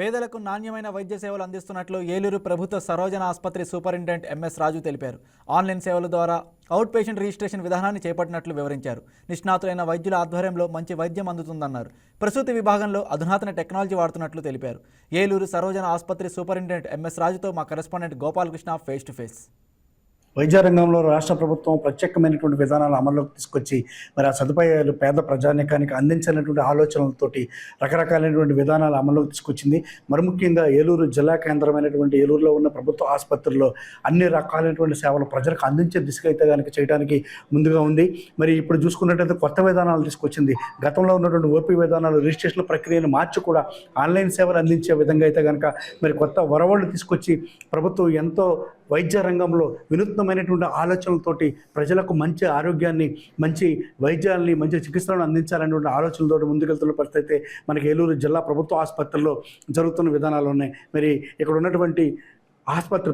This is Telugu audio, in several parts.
పేదలకు నాణ్యమైన వైద్య సేవలు అందిస్తున్నట్లు ఏలూరు ప్రభుత్వ సరోజన ఆసుపత్రి సూపరింటెండెంట్ ఎంఎస్ రాజు తెలిపారు. ఆన్లైన్ సేవల ద్వారా అవుట్ పేషెంట్ రిజిస్ట్రేషన్ విధానాన్ని చేపట్టినట్లు వివరించారు. నిష్ణాతులైన వైద్యుల ఆధ్వర్యంలో మంచి వైద్యం అందుతుందన్నారు. ప్రసూతి విభాగంలో అధునాతన టెక్నాలజీ వాడుతున్నట్లు తెలిపారు. ఏలూరు సరోజన ఆసుపత్రి సూపరింటెండెంట్ ఎంఎస్ రాజుతో మా correspondent Gopalakrishna face to face. వైద్య రంగంలో రాష్ట్ర ప్రభుత్వం ప్రత్యేకమైనటువంటి విధానాలు అమల్లోకి తీసుకొచ్చి మరి ఆ సదుపాయాలు పేద ప్రజానీకానికి అందించాలనేటువంటి ఆలోచనలతోటి రకరకాలైనటువంటి విధానాలు అమల్లోకి తీసుకొచ్చింది. మరి ముఖ్యంగా ఏలూరు జిల్లా కేంద్రమైనటువంటి ఏలూరులో ఉన్న ప్రభుత్వ ఆసుపత్రుల్లో అన్ని రకాలైనటువంటి సేవలు ప్రజలకు అందించే దిశగా అయితే కనుక చేయడానికి ముందుగా ఉంది. మరి ఇప్పుడు చూసుకున్నట్టయితే కొత్త విధానాలు తీసుకొచ్చింది. గతంలో ఉన్నటువంటి ఓపీ విధానాలు రిజిస్ట్రేషన్ ప్రక్రియను మార్చి కూడా ఆన్లైన్ సేవలు అందించే విధంగా అయితే కనుక మరి కొత్త వరవళ్ళు తీసుకొచ్చి ప్రభుత్వం ఎంతో వైద్య రంగంలో వినూత్నమైనటువంటి ఆలోచనలతోటి ప్రజలకు మంచి ఆరోగ్యాన్ని, మంచి వైద్యాన్ని, మంచి చికిత్సలను అందించాలనేటువంటి ఆలోచనలతోటి ముందుకెళ్తున్న పరిస్థితి మనకి ఏలూరు జిల్లా ప్రభుత్వ ఆసుపత్రుల్లో జరుగుతున్న విధానాలు ఉన్నాయి. మరి ఇక్కడ ఉన్నటువంటి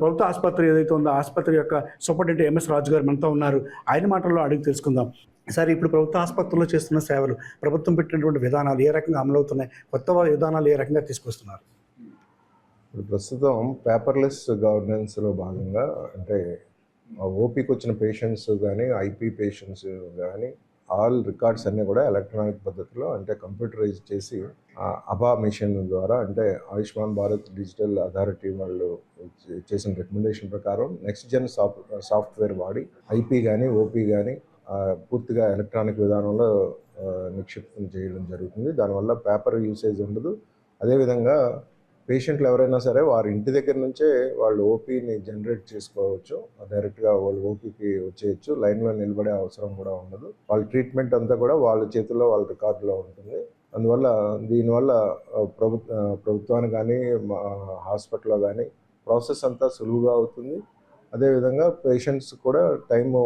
ప్రభుత్వ ఆసుపత్రి ఏదైతే ఉందో ఆసుపత్రి యొక్క సూపరింటెండెంట్ ఎంఎస్ రాజు గారు మనతో ఉన్నారు. ఆయన మాటల్లో అడిగి తెలుసుకుందాం. సార్, ఇప్పుడు ప్రభుత్వ ఆసుపత్రుల్లో చేస్తున్న సేవలు, ప్రభుత్వం పెట్టినటువంటి విధానాలు ఏ రకంగా అమలవుతున్నాయి, కొత్త విధానాలు ఏ రకంగా తీసుకొస్తున్నారు? ఇప్పుడు ప్రస్తుతం పేపర్లెస్ గవర్నెన్స్లో భాగంగా అంటే ఓపీకి వచ్చిన పేషెంట్స్ కానీ, ఐపీ పేషెంట్స్ కానీ ఆల్ రికార్డ్స్ అన్నీ కూడా ఎలక్ట్రానిక్ పద్ధతిలో అంటే కంప్యూటరైజ్ చేసి అబా మిషన్ ద్వారా అంటే ఆయుష్మాన్ భారత్ డిజిటల్ అథారిటీ వాళ్ళు చేసిన రికమెండేషన్ ప్రకారం నెక్స్ట్ జెన్ సాఫ్ట్వేర్ వాడి ఐపీ కానీ, ఓపీ కానీ పూర్తిగా ఎలక్ట్రానిక్ విధానంలో నిక్షిప్తం చేయడం జరుగుతుంది. దానివల్ల పేపర్ యూసేజ్ ఉండదు. అదేవిధంగా పేషెంట్లు ఎవరైనా సరే వారి ఇంటి దగ్గర నుంచే వాళ్ళు ఓపీని జనరేట్ చేసుకోవచ్చు. డైరెక్ట్గా వాళ్ళు ఓపీకి వచ్చేయచ్చు. లైన్లో నిలబడే అవసరం కూడా ఉండదు. వాళ్ళ ట్రీట్మెంట్ అంతా కూడా వాళ్ళ చేతుల్లో, వాళ్ళ రికార్డులో ఉంటుంది. అందువల్ల దీనివల్ల ప్రభుత్వానికి కానీ, హాస్పిటల్లో కానీ ప్రాసెస్ అంతా సులువుగా అవుతుంది. అదేవిధంగా పేషెంట్స్ కూడా టైము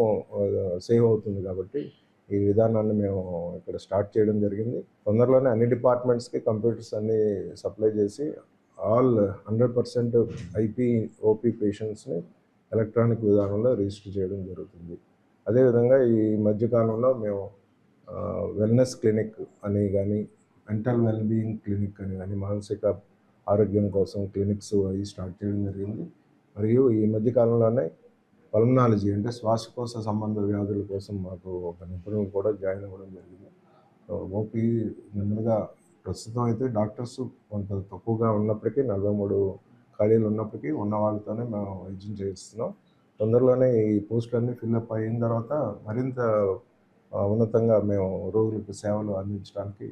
సేవ్ అవుతుంది. కాబట్టి ఈ విధానాన్ని మేము ఇక్కడ స్టార్ట్ చేయడం జరిగింది. తొందరలోనే అన్ని డిపార్ట్మెంట్స్కి కంప్యూటర్స్ అన్ని సప్లై చేసి ఆల్ 100% ఐపీ, ఓపీ పేషెంట్స్ని ఎలక్ట్రానిక్ విధానంలో రిజిస్టర్ చేయడం జరుగుతుంది. అదేవిధంగా ఈ మధ్యకాలంలో మేము వెల్నెస్ క్లినిక్ అని కానీ, మెంటల్ వెల్బీయింగ్ క్లినిక్ అని కానీ, మానసిక ఆరోగ్యం కోసం క్లినిక్స్ అవి స్టార్ట్ చేయడం జరిగింది. మరియు ఈ మధ్యకాలంలోనే పల్మనాలజీ అంటే శ్వాసకోశ సంబంధ వ్యాధుల కోసం మాకు ఒక నిపుణులు కూడా జాయిన్ అవ్వడం జరిగింది. ఓపీ నెమ్మదిగా ప్రస్తుతం అయితే డాక్టర్స్ కొంత తక్కువగా ఉన్నప్పటికీ 43 ఖాళీలు ఉన్నప్పటికీ ఉన్న వాళ్ళతోనే మేము వైద్యం చేస్తున్నాం. తొందరలోనే ఈ పోస్టులన్నీ ఫిల్అప్ అయిన తర్వాత మరింత ఉన్నతంగా మేము రోగులకు సేవలు అందించడానికి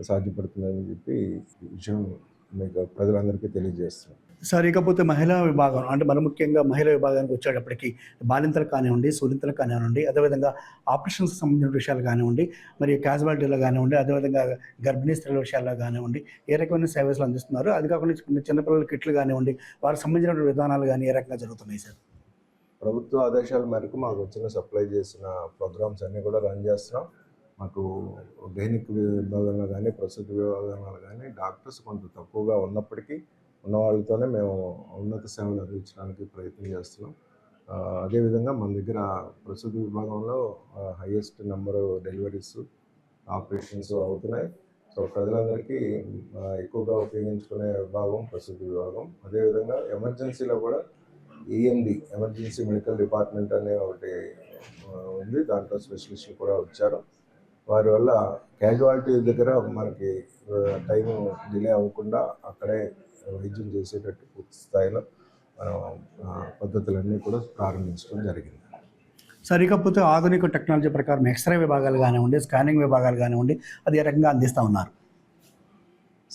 సాధ్యపడుతుందని చెప్పి ఈ విషయం మీకు ప్రజలందరికీ తెలియజేస్తున్నాం. సార్, ఇకపోతే మహిళా విభాగం అంటే మరి ముఖ్యంగా మహిళా విభాగానికి వచ్చేటప్పటికి బాలింతలు కానివ్వండి, సూలింతలు కానివ్వండి, అదేవిధంగా ఆపరేషన్స్కి సంబంధించిన విషయాలు కానివ్వండి, మరి క్యాజువాలిటీలో కానివ్వండి, అదేవిధంగా గర్భిణీ స్త్రీల విషయాల్లో కానివ్వండి, ఏ రకమైన సర్వీసులు అందిస్తున్నారు? అది కాకుండా చిన్నపిల్లల కిట్లు కానివ్వండి, వారికి సంబంధించిన విధానాలు కానీ ఏ రకంగా జరుగుతున్నాయి సార్? ప్రభుత్వ ఆదేశాల మేరకు మాకు వచ్చిన సప్లై చేసిన ప్రోగ్రామ్స్ అన్నీ కూడా రన్ చేస్తున్నాం. మాకు గైనిక్ విభాగంలో కానీ, ప్రసూతి విభాగంలో కానీ డాక్టర్స్ కొంత తక్కువగా ఉన్నప్పటికీ ఉన్న వాళ్ళతోనే మేము ఉన్నత సేవలు అందించడానికి ప్రయత్నం చేస్తున్నాం. అదేవిధంగా మన దగ్గర ప్రసూతి విభాగంలో హైయెస్ట్ నెంబరు డెలివరీస్, ఆపరేషన్స్ అవుతున్నాయి. సో ప్రజలందరికీ ఎక్కువగా ఉపయోగించుకునే విభాగం ప్రసూతి విభాగం. అదేవిధంగా ఎమర్జెన్సీలో కూడా ఈఎండి, ఎమర్జెన్సీ మెడికల్ డిపార్ట్మెంట్ అనే ఒకటి ఉంది. దాంట్లో స్పెషలిస్టులు కూడా వచ్చారు. వారి వల్ల క్యాజువాలిటీ దగ్గర మనకి టైం డిలే అవ్వకుండా అక్కడే వైద్యం చేసేటట్టు పూర్తి స్థాయిలో మనం పద్ధతులన్నీ కూడా ప్రారంభించడం జరిగింది. సరికపోతే ఆధునిక టెక్నాలజీ ప్రకారం ఎక్స్రే విభాగాలు కానివ్వండి, స్కానింగ్ విభాగాలు కానివ్వండి, అది ఏ రకంగా అందిస్తూ ఉన్నారు?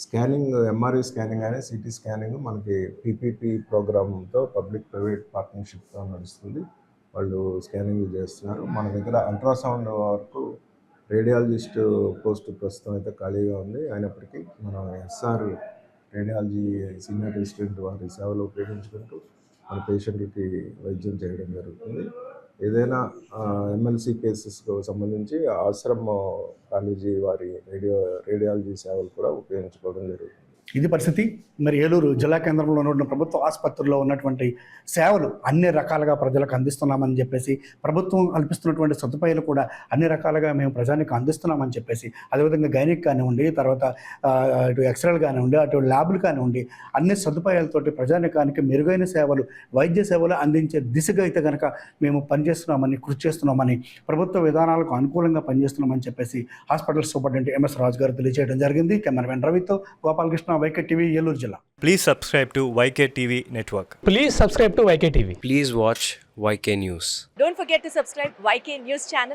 స్కానింగ్, ఎంఆర్ఐ స్కానింగ్ కానీ, సిటీ స్కానింగ్ మనకి పీపీపీ ప్రోగ్రామ్తో పబ్లిక్ ప్రైవేట్ పార్ట్నర్షిప్తో నడుస్తుంది. వాళ్ళు స్కానింగ్ చేస్తున్నారు. మన దగ్గర అల్ట్రాసౌండ్ వరకు రేడియాలజిస్ట్ పోస్ట్ ప్రస్తుతం అయితే ఖాళీగా ఉంది. అయినప్పటికీ మనం ఎస్ఆర్ రేడియాలజీ సీనియర్ రెసిడెంట్ వారి సేవలు ఉపయోగించుకుంటూ మన పేషెంట్లకి వైద్యం చేయడం జరుగుతుంది. ఏదైనా ఎమ్మెల్సీ కేసెస్కు సంబంధించి ఆశ్రమ కాలేజీ వారి రేడియాలజీ సేవలు కూడా ఉపయోగించుకోవడం జరుగుతుంది. ఇది పరిస్థితి. మరి ఏలూరు జిల్లా కేంద్రంలో ఉన్న ప్రభుత్వ ఆసుపత్రుల్లో ఉన్నటువంటి సేవలు అన్ని రకాలుగా ప్రజలకు అందిస్తున్నామని చెప్పేసి, ప్రభుత్వం కల్పిస్తున్నటువంటి సదుపాయాలు కూడా అన్ని రకాలుగా మేము ప్రజానికి అందిస్తున్నామని చెప్పేసి, అదేవిధంగా గైనిక్ కానివ్వండి, తర్వాత ఇటు ఎక్స్రేలు కానివ్వండి, అటు ల్యాబులు కానివ్వండి, అన్ని సదుపాయాలతోటి ప్రజానికానికి మెరుగైన సేవలు, వైద్య సేవలు అందించే దిశగా అయితే కనుక మేము పనిచేస్తున్నామని, కృషి చేస్తున్నామని, ప్రభుత్వ విధానాలకు అనుకూలంగా పనిచేస్తున్నామని చెప్పేసి హాస్పిటల్ సూపరింటెండెంట్ ఎంఎస్ రాజు గారు తెలియజేయడం జరిగింది. కెమెరామెన్ రవితో గోపాలకృష్ణ, వైకే టీవీ, ఏలూరు జిల్లా. Please subscribe to YK TV Network. Please subscribe to YK TV. Please watch YK News. Don't forget to subscribe YK News channel.